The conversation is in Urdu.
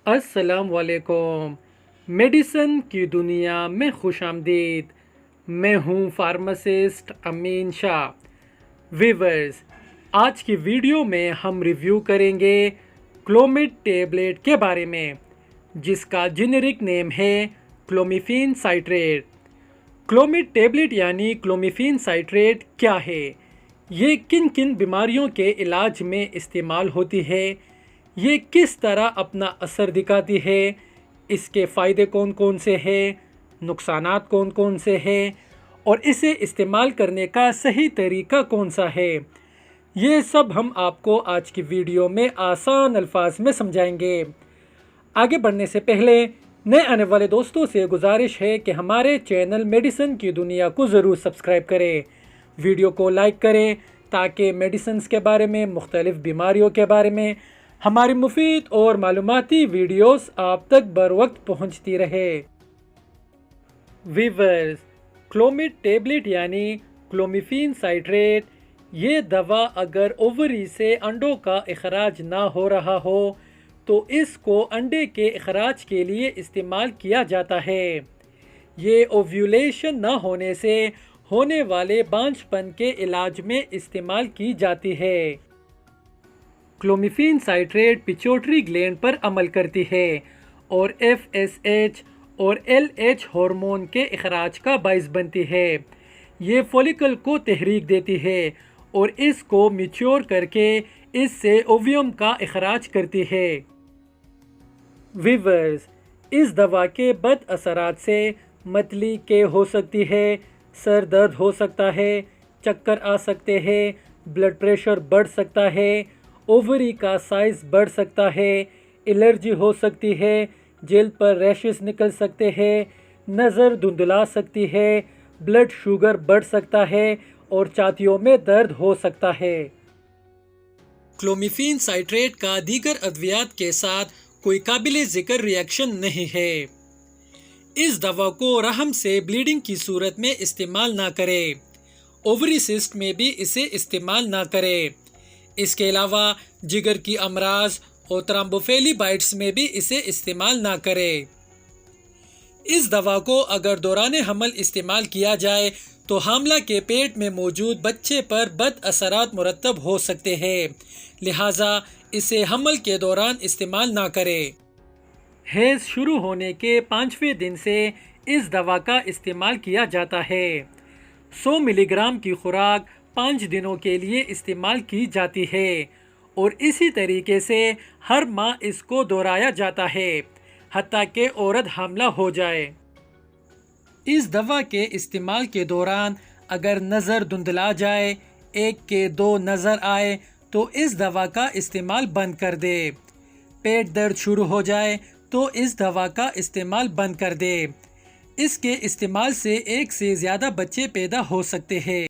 السلام علیکم۔ میڈیسن کی دنیا میں خوش آمدید۔ میں ہوں فارماسسٹ امین شاہ۔ ویورز، آج کی ویڈیو میں ہم ریویو کریں گے کلومید ٹیبلٹ کے بارے میں، جس کا جنرک نیم ہے کلومیفین سائٹریٹ۔ کلومید ٹیبلٹ یعنی کلومیفین سائٹریٹ کیا ہے؟ یہ کن کن بیماریوں کے علاج میں استعمال ہوتی ہے؟ یہ کس طرح اپنا اثر دکھاتی ہے؟ اس کے فائدے کون کون سے ہیں؟ نقصانات کون کون سے ہیں؟ اور اسے استعمال کرنے کا صحیح طریقہ کون سا ہے؟ یہ سب ہم آپ کو آج کی ویڈیو میں آسان الفاظ میں سمجھائیں گے۔ آگے بڑھنے سے پہلے نئے آنے والے دوستوں سے گزارش ہے کہ ہمارے چینل میڈیسن کی دنیا کو ضرور سبسکرائب کریں، ویڈیو کو لائک کریں تاکہ میڈیسنز کے بارے میں، مختلف بیماریوں کے بارے میں ہماری مفید اور معلوماتی ویڈیوز آپ تک بر وقت پہنچتی رہے۔ ویورز، کلومید ٹیبلٹ یعنی کلومیفین سائٹریٹ، یہ دوا اگر اووری سے انڈوں کا اخراج نہ ہو رہا ہو تو اس کو انڈے کے اخراج کے لیے استعمال کیا جاتا ہے۔ یہ اوویولیشن نہ ہونے سے ہونے والے بانجھ پن کے علاج میں استعمال کی جاتی ہے۔ کلومیفین سائٹریٹ پیچوٹری گلینڈ پر عمل کرتی ہے اور FSH اور LH ہارمون کے اخراج کا باعث بنتی ہے۔ یہ فولیکل کو تحریک دیتی ہے اور اس کو میچور کر کے اس سے اوویم کا اخراج کرتی ہے۔ ویورز، اس دوا کے بد اثرات سے متلی کے ہو سکتی ہے، سر درد ہو سکتا ہے، چکر آ سکتے ہیں، بلڈ پریشر بڑھ سکتا ہے، اووری کا سائز بڑھ سکتا ہے، الرجی ہو سکتی ہے، جلد پر ریشز نکل سکتے ہیں، نظر دھندلا سکتی ہے، بلڈ شوگر بڑھ سکتا ہے اور چھاتیوں میں درد ہو سکتا ہے۔ کلومیفین سائٹریٹ کا دیگر ادویات کے ساتھ کوئی قابل ذکر ری ایکشن نہیں ہے۔ اس دوا کو رحم سے بلیڈنگ کی صورت میں استعمال نہ کریں۔ اووری سسٹ میں بھی اسے استعمال نہ کریں۔ اس کے علاوہ جگر کی امراض اور تھرامبوفیلی بائٹس میں بھی اسے استعمال نہ کریں۔ اس دوا کو اگر دوران حمل استعمال کیا جائے تو حاملہ کے پیٹ میں موجود بچے پر بد اثرات مرتب ہو سکتے ہیں، لہٰذا اسے حمل کے دوران استعمال نہ کریں۔ حیض شروع ہونے کے 5ویں دن سے اس دوا کا استعمال کیا جاتا ہے۔ 100 ملی گرام کی خوراک 5 دنوں کے لیے استعمال کی جاتی ہے اور اسی طریقے سے ہر ماہ اس کو دہرایا جاتا ہے حتیٰ کہ عورت حاملہ ہو جائے۔ اس دوا کے استعمال کے دوران اگر نظر دھندلا جائے، 1 کے 2 نظر آئے تو اس دوا کا استعمال بند کر دے۔ پیٹ درد شروع ہو جائے تو اس دوا کا استعمال بند کر دے۔ اس کے استعمال سے 1 سے زیادہ بچے پیدا ہو سکتے ہیں۔